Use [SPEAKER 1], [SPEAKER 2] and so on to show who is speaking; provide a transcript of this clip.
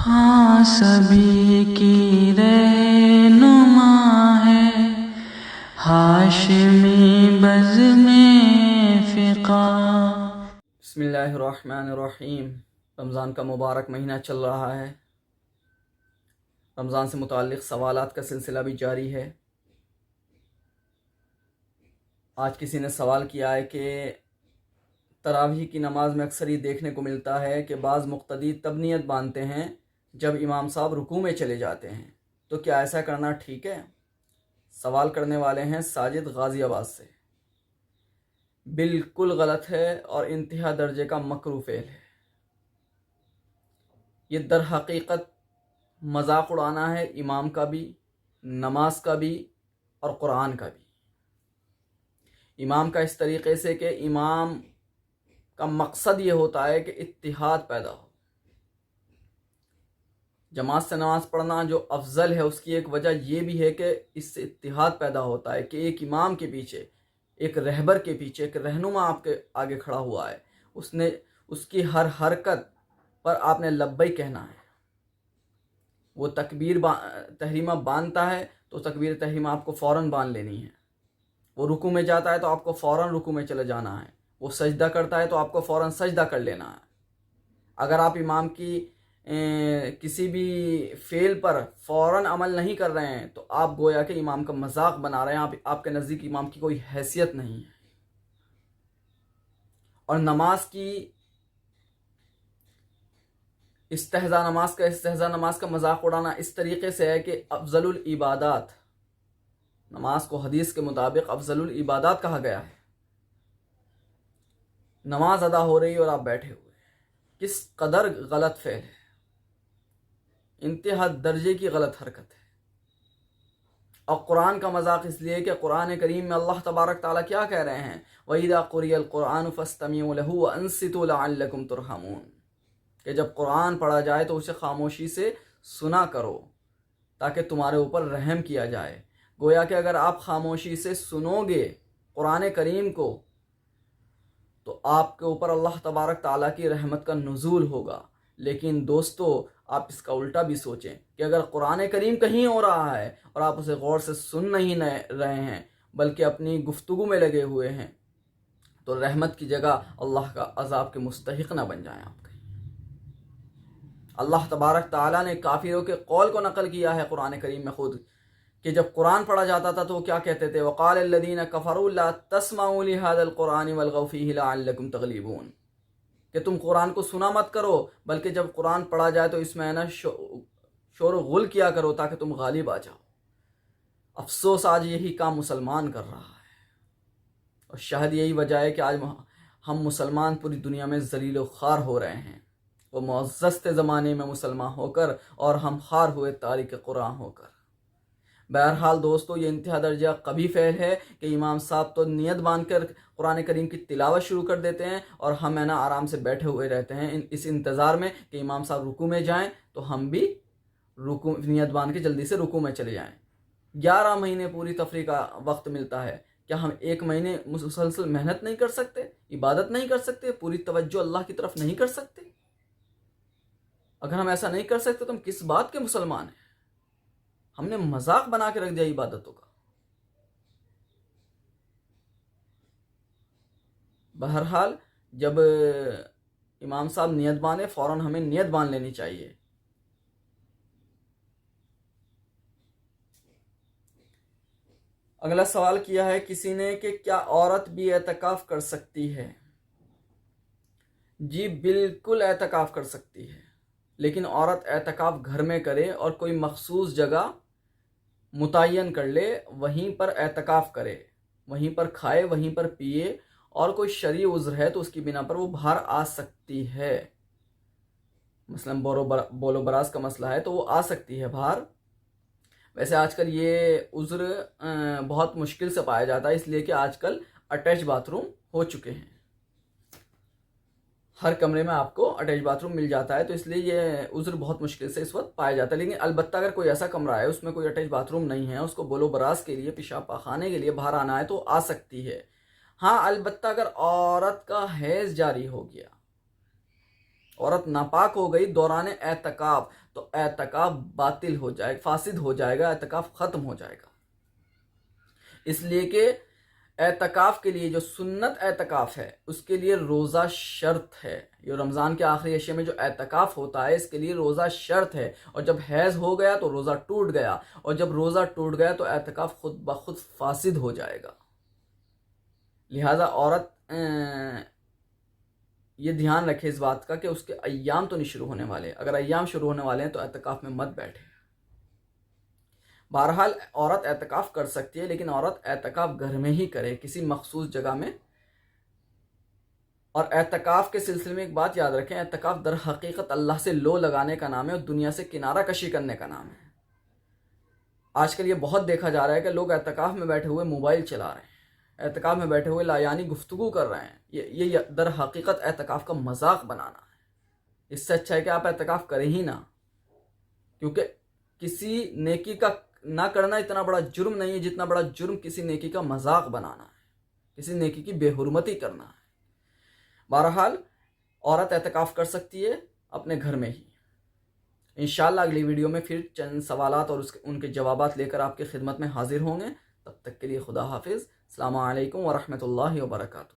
[SPEAKER 1] ہاں سبھی کی رہنما ہے ہاشمی بزم فقہ۔
[SPEAKER 2] بسم اللہ الرحمن الرحیم۔ رمضان کا مبارک مہینہ چل رہا ہے۔ رمضان سے متعلق سوالات کا سلسلہ بھی جاری ہے۔ آج کسی نے سوال کیا ہے کہ تراویح کی نماز میں اکثر یہ دیکھنے کو ملتا ہے کہ بعض مقتدی تب نیت باندھتے ہیں جب امام صاحب رکوع میں چلے جاتے ہیں، تو کیا ایسا کرنا ٹھیک ہے؟ سوال کرنے والے ہیں ساجد غازی آباد سے۔ بالکل غلط ہے اور انتہا درجے کا مکروہ فعل ہے۔ یہ در حقیقت مذاق اڑانا ہے امام کا بھی، نماز کا بھی اور قرآن کا بھی۔ امام کا اس طریقے سے کہ امام کا مقصد یہ ہوتا ہے کہ اتحاد پیدا ہو۔ جماعت سے نماز پڑھنا جو افضل ہے، اس کی ایک وجہ یہ بھی ہے کہ اس سے اتحاد پیدا ہوتا ہے کہ ایک امام کے پیچھے، ایک رہبر کے پیچھے ایک رہنما آپ کے آگے کھڑا ہوا ہے، اس کی ہر حرکت پر آپ نے لبیک کہنا ہے۔ وہ تحریمہ باندھتا ہے تو تکبیر تحریمہ آپ کو فوراً باندھ لینی ہے۔ وہ رکوع میں جاتا ہے تو آپ کو فوراً رکوع میں چلے جانا ہے۔ وہ سجدہ کرتا ہے تو آپ کو فوراً سجدہ کر لینا ہے۔ اگر آپ امام کی کسی بھی فعل پر فوراً عمل نہیں کر رہے ہیں تو آپ گویا کہ امام کا مذاق بنا رہے ہیں، آپ کے نزدیک امام کی کوئی حیثیت نہیں ہے۔ اور نماز کا مذاق اڑانا اس طریقے سے ہے کہ افضل العبادات، نماز کو حدیث کے مطابق افضل العبادات کہا گیا ہے۔ نماز ادا ہو رہی ہے اور آپ بیٹھے ہوئے، کس قدر غلط فعل ہے، انتہا درجے کی غلط حرکت ہے۔ اور قرآن کا مذاق اس لیے کہ قرآن کریم میں اللہ تبارک تعالیٰ کیا کہہ رہے ہیں؟ وَإِذَا قُرِئَ الْقُرْآنُ فَاسْتَمِعُوا لَهُ وَأَنصِتُوا لَعَلَّكُمْ تُرْحَمُونَ، کہ جب قرآن پڑھا جائے تو اسے خاموشی سے سنا کرو تاکہ تمہارے اوپر رحم کیا جائے۔ گویا کہ اگر آپ خاموشی سے سنو گے قرآن کریم کو تو آپ کے اوپر اللہ تبارک تعالیٰ کی رحمت کا نزول ہوگا۔ لیکن دوستو، آپ اس کا الٹا بھی سوچیں کہ اگر قرآن کریم کہیں ہو رہا ہے اور آپ اسے غور سے سن نہیں رہے ہیں بلکہ اپنی گفتگو میں لگے ہوئے ہیں، تو رحمت کی جگہ اللہ کا عذاب کے مستحق نہ بن جائیں آپ کہیں۔ اللہ تبارک تعالیٰ نے کافروں کے قول کو نقل کیا ہے قرآن کریم میں خود، کہ جب قرآن پڑھا جاتا تھا تو وہ کیا کہتے تھے؟ وقال الذین کفروا لا تسمعوا لهذا القرآن والغوا فیہ لعلکم تغلبون، کہ تم قرآن کو سنا مت کرو بلکہ جب قرآن پڑھا جائے تو اس میں شور و غل کیا کرو تاکہ تم غالب آ جاؤ۔ افسوس آج یہی کام مسلمان کر رہا ہے، اور شاید یہی وجہ ہے کہ آج ہم مسلمان پوری دنیا میں ذلیل و خوار ہو رہے ہیں۔ وہ معزز تھے زمانے میں مسلمان ہو کر اور ہم خوار ہوئے تارک قرآن ہو کر۔ بہرحال دوستو، یہ انتہا درجہ قبیح فعل ہے کہ امام صاحب تو نیت باندھ کر قرآن کریم کی تلاوت شروع کر دیتے ہیں اور ہم آرام سے بیٹھے ہوئے رہتے ہیں اس انتظار میں کہ امام صاحب رکوع میں جائیں تو ہم بھی نیت باندھ کے جلدی سے رکوع میں چلے جائیں۔ 11 مہینے پوری تفریح کا وقت ملتا ہے، کیا ہم ایک مہینے مسلسل محنت نہیں کر سکتے، عبادت نہیں کر سکتے، پوری توجہ اللہ کی طرف نہیں کر سکتے؟ اگر ہم ایسا نہیں کر سکتے تو ہم کس بات کے مسلمان ہیں؟ ہم نے مذاق بنا کے رکھ دیا عبادتوں کا۔ بہرحال جب امام صاحب نیت باندھے فوراً ہمیں نیت باندھ لینی چاہیے۔ اگلا سوال کیا ہے کسی نے کہ کیا عورت بھی اعتکاف کر سکتی ہے؟ جی بالکل اعتکاف کر سکتی ہے، لیکن عورت اعتکاف گھر میں کرے اور کوئی مخصوص جگہ متعین کر لے، وہیں پر اعتکاف کرے، وہیں پر کھائے، وہیں پر پیے، اور کوئی شرعی عذر ہے تو اس کی بنا پر وہ باہر آ سکتی ہے۔ مثلا بولو براز کا مسئلہ ہے تو وہ آ سکتی ہے باہر۔ ویسے آج کل یہ عذر بہت مشکل سے پایا جاتا ہے، اس لیے کہ آج کل اٹیچ باتھ روم ہو چکے ہیں، ہر کمرے میں آپ کو اٹیچ باتھ روم مل جاتا ہے، تو اس لیے یہ عذر بہت مشکل سے اس وقت پایا جاتا ہے۔ لیکن البتہ اگر کوئی ایسا کمرہ ہے اس میں کوئی اٹیچ باتھ روم نہیں ہے، اس کو بولو براز کے لیے، پیشاب پاخانے کے لیے باہر آنا ہے تو آ سکتی ہے۔ ہاں البتہ اگر عورت کا حیض جاری ہو گیا عورت ناپاک ہو گئی دوران اعتکاف تو اعتکاف باطل ہو جائے گا، فاسد ہو جائے گا، اعتکاف ختم ہو جائے گا. اس لیے کہ اعتکاف کے لیے جو سنت اعتکاف ہے اس کے لیے روزہ شرط ہے. یہ رمضان کے آخری عشرے میں جو اعتکاف ہوتا ہے اس کے لیے روزہ شرط ہے، اور جب حیض ہو گیا تو روزہ ٹوٹ گیا، اور جب روزہ ٹوٹ گیا تو اعتکاف خود بخود فاسد ہو جائے گا. لہٰذا عورت یہ دھیان رکھے اس بات کا کہ اس کے ایام تو نہیں شروع ہونے والے. اگر ایام شروع ہونے والے ہیں تو اعتکاف میں مت بیٹھے. بہرحال عورت اعتکاف کر سکتی ہے، لیکن عورت اعتکاف گھر میں ہی کرے، کسی مخصوص جگہ میں. اور اعتکاف کے سلسلے میں ایک بات یاد رکھیں، اعتکاف در حقیقت اللہ سے لو لگانے کا نام ہے اور دنیا سے کنارہ کشی کرنے کا نام ہے. آج کل یہ بہت دیکھا جا رہا ہے کہ لوگ اعتکاف میں بیٹھے ہوئے موبائل چلا رہے ہیں، اعتکاف میں بیٹھے ہوئے لایانی گفتگو کر رہے ہیں. یہ در حقیقت اعتکاف کا مذاق بنانا ہے. اس سے اچھا ہے کہ آپ اعتکاف کریں ہی نہ، کیونکہ کسی نیکی کا نہ کرنا اتنا بڑا جرم نہیں ہے جتنا بڑا جرم کسی نیکی کا مذاق بنانا ہے، کسی نیکی کی بے حرمتی کرنا ہے. بہرحال عورت اعتکاف کر سکتی ہے اپنے گھر میں ہی. انشاءاللہ اگلی ویڈیو میں پھر چند سوالات اور ان کے جوابات لے کر آپ کی خدمت میں حاضر ہوں گے. تب تک کے لیے خدا حافظ. السلام علیکم ورحمۃ اللہ وبرکاتہ.